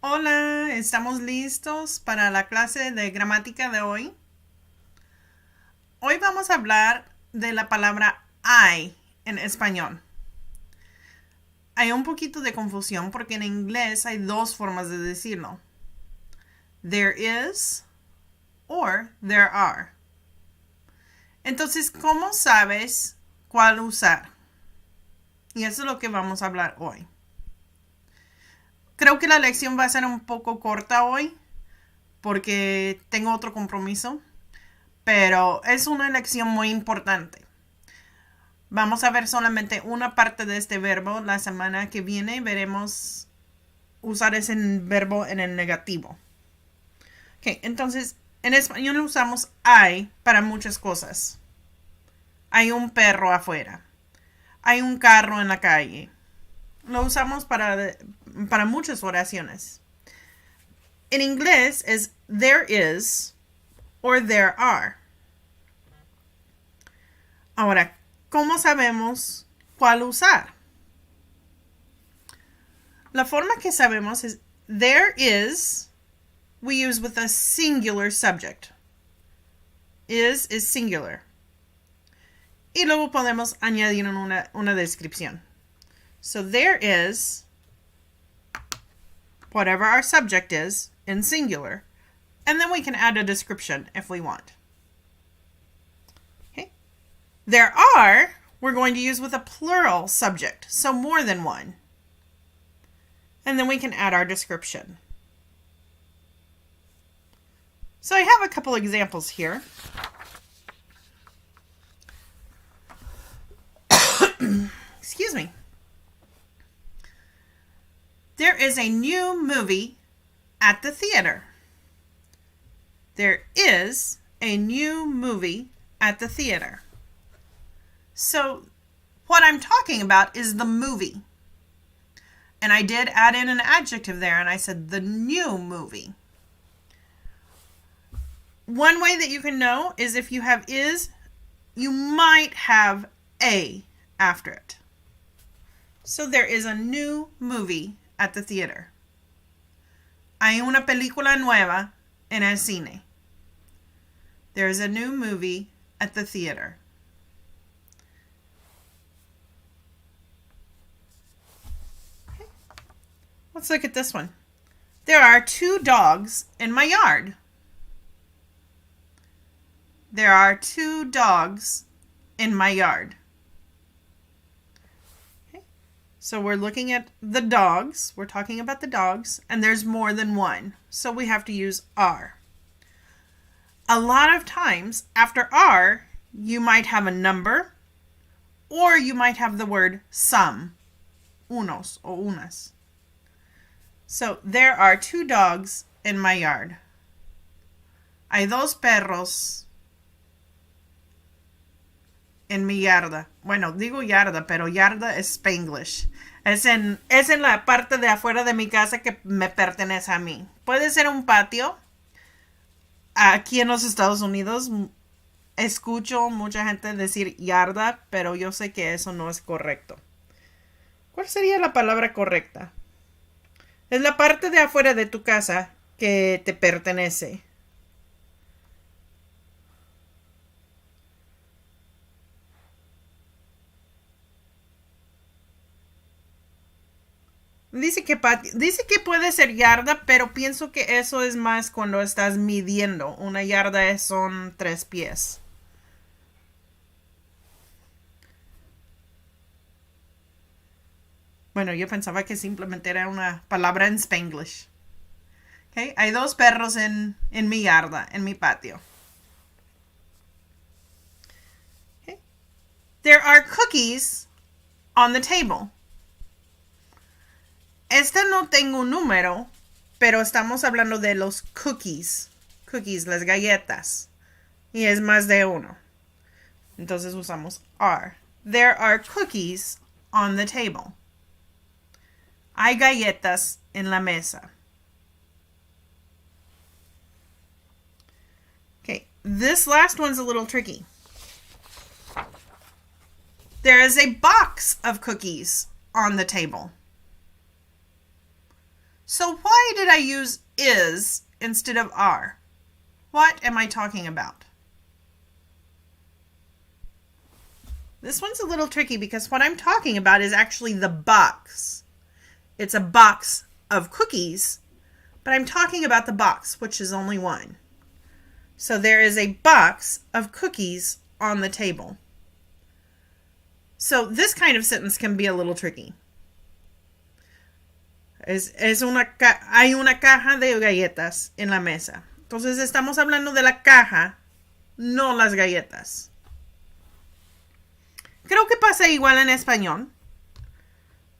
Hola, ¿estamos listos para la clase de gramática de hoy? Hoy vamos a hablar de la palabra I en español. Hay un poquito de confusión porque en inglés hay dos formas de decirlo. There is or there are. Entonces, ¿cómo sabes cuál usar? Y eso es lo que vamos a hablar hoy. Creo que la lección va a ser un poco corta hoy porque tengo otro compromiso, pero es una lección muy importante. Vamos a ver solamente una parte de este verbo. La semana que viene veremos usar ese verbo en el negativo. Ok, entonces en español usamos hay para muchas cosas. Hay un perro afuera. Hay un carro en la calle. Lo usamos para muchas oraciones. En inglés es there is or there are. Ahora, ¿cómo sabemos cuál usar? La forma que sabemos es there is, we use with a singular subject. Is singular. Y luego podemos añadir una descripción. So there is whatever our subject is in singular. And then we can add a description if we want. Okay. There are, we're going to use with a plural subject, so more than one. And then we can add our description. So I have a couple examples here. Excuse me. There is a new movie at the theater. There is a new movie at the theater. So what I'm talking about is the movie. And I did add in an adjective there, and I said the new movie. One way that you can know is if you have is, you might have a after it. So there is a new movie at the theater. Hay una película nueva en el cine. There is a new movie at the theater. Okay. Let's look at this one. There are 2 dogs in my yard. There are 2 dogs in my yard. Okay. So we're looking at the dogs. We're talking about the dogs, and there's more than one. So we have to use are. A lot of times, after are, you might have a number, or you might have the word some, unos o unas. So there are 2 dogs in my yard. Hay 2 perros en mi yarda. Bueno, digo yarda, pero yarda es Spanglish. Es en la parte de afuera de mi casa que me pertenece a mí. Puede ser un patio. Aquí en los Estados Unidos escucho mucha gente decir yarda, pero yo sé que eso no es correcto. ¿Cuál sería la palabra correcta? Es la parte de afuera de tu casa que te pertenece. Dice que puede ser yarda, pero pienso que eso es más cuando estás midiendo. Una yarda son 3 pies. Bueno, yo pensaba que simplemente era una palabra en Spanglish. Okay. Hay 2 perros en mi yarda, en mi patio. Okay. There are cookies on the table. No tengo un número, pero estamos hablando de los cookies. Cookies, las galletas. Y es más de uno. Entonces usamos are. There are cookies on the table. Hay galletas en la mesa. Okay, this last one's a little tricky. There is a box of cookies on the table. So why did I use is instead of are? What am I talking about? This one's a little tricky because what I'm talking about is actually the box. It's a box of cookies, but I'm talking about the box, which is only one. So there is a box of cookies on the table. So this kind of sentence can be a little tricky. Hay una caja de galletas en la mesa. Entonces estamos hablando de la caja, no las galletas. Creo que pasa igual en español,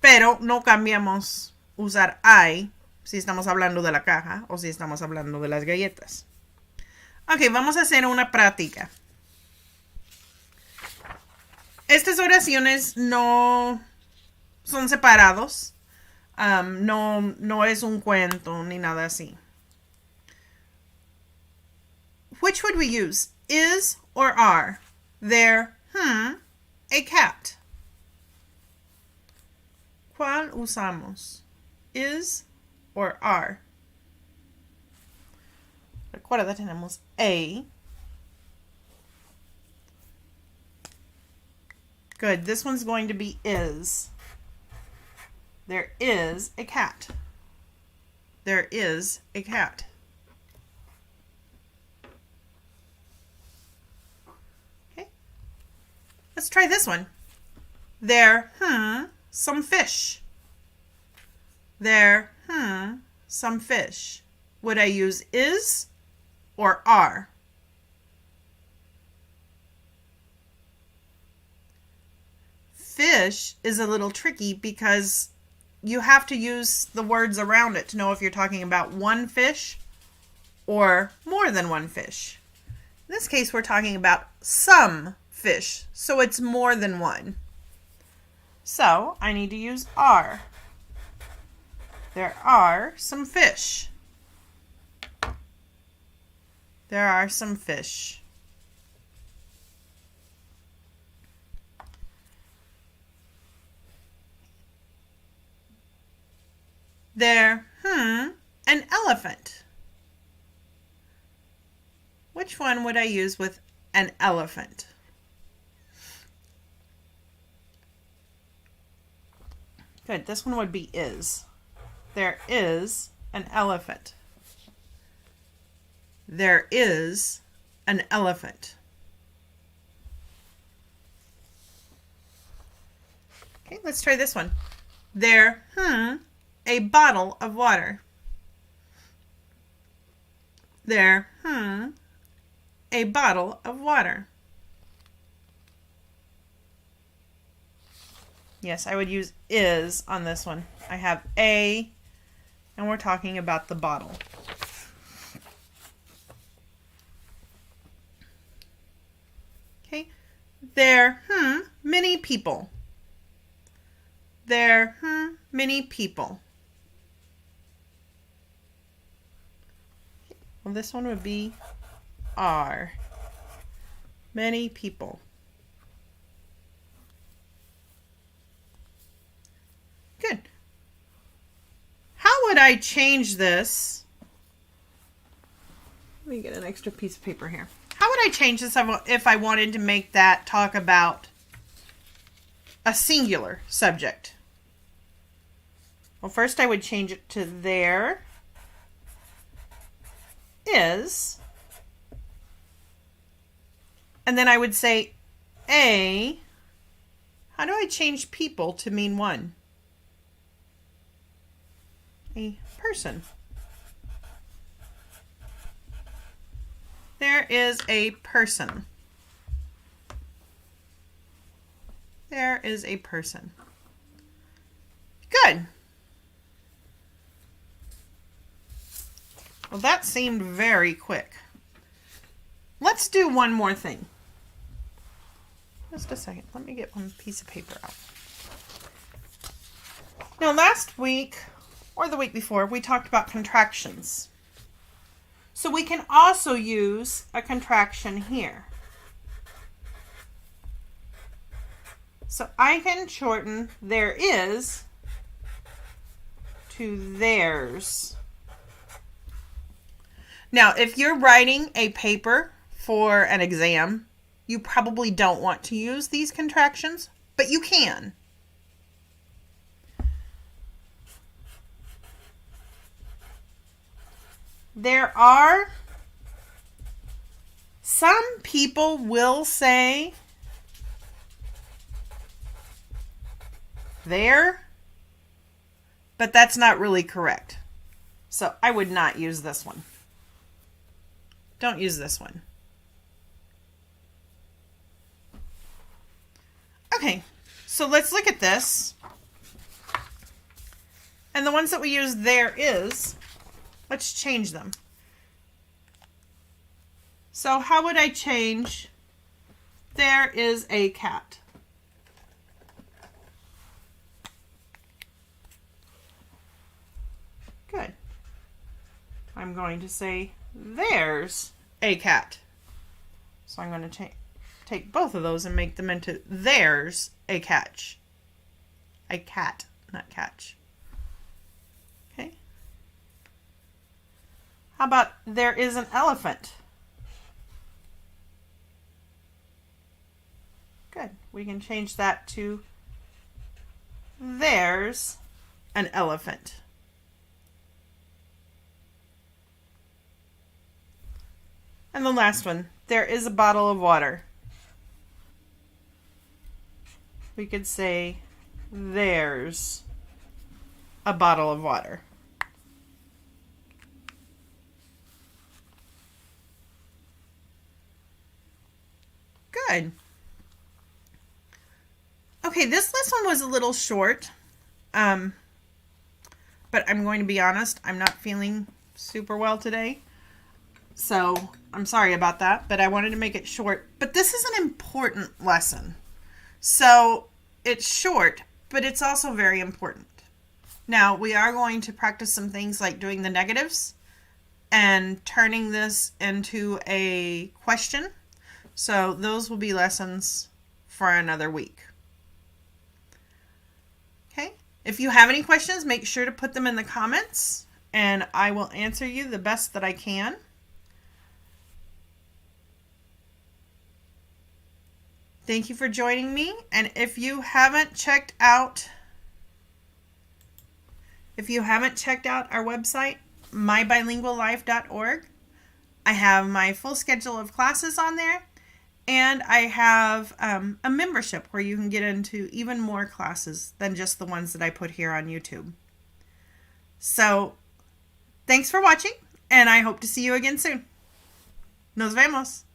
pero no cambiamos usar hay si estamos hablando de la caja o si estamos hablando de las galletas. Ok, vamos a hacer una práctica. Estas oraciones no son separados. No es un cuento ni nada así. Which would we use? Is or are? There, a cat. ¿Cuál usamos? Is or are? Recuerda, tenemos a. Good. This one's going to be is. There is a cat. There is a cat. Okay. Let's try this one. There, some fish. There, some fish. Would I use is or are? Fish is a little tricky because you have to use the words around it to know if you're talking about one fish or more than one fish. In this case, we're talking about some fish, so it's more than one. So I need to use are. There are some fish. There are some fish. There, an elephant. Which one would I use with an elephant? Good, this one would be is. There is an elephant. There is an elephant. Okay, let's try this one. There, a bottle of water. There, a bottle of water. Yes, I would use is on this one. I have a, and we're talking about the bottle. Okay, there, many people. There, many people. Well, this one would be are. Many people. Good. How would I change this? Let me get an extra piece of paper here. How would I change this if I wanted to make that talk about a singular subject? Well, first I would change it to there is. And then I would say a. How do I change people to mean one? A person. There is a person. There is a person. Good. Well, that seemed very quick. Let's do one more thing. Just a second. Let me get one piece of paper out. Now, last week, or the week before, we talked about contractions. So we can also use a contraction here. So I can shorten there is to theirs. Now, if you're writing a paper for an exam, you probably don't want to use these contractions, but you can. There are some people will say there, but that's not really correct. So I would not use this one. Don't use this one. Okay, so let's look at this. And the ones that we use there is, let's change them. So how would I change there is a cat? Good. I'm going to say there's a cat. So I'm going to take both of those and make them into there's a catch. A cat, not catch. Okay. How about there is an elephant? Good. We can change that to there's an elephant. And the last one, there is a bottle of water. We could say there's a bottle of water. Good. Okay, this last one was a little short, but I'm going to be honest, I'm not feeling super well today. So I'm sorry about that, but I wanted to make it short. But this is an important lesson. So it's short, but it's also very important. Now, we are going to practice some things like doing the negatives and turning this into a question. So those will be lessons for another week. Okay? If you have any questions, make sure to put them in the comments, and I will answer you the best that I can. Thank you for joining me, and if you haven't checked out our website, mybilinguallife.org, I have my full schedule of classes on there, and I have a membership where you can get into even more classes than just the ones that I put here on YouTube. So, thanks for watching, and I hope to see you again soon. Nos vemos.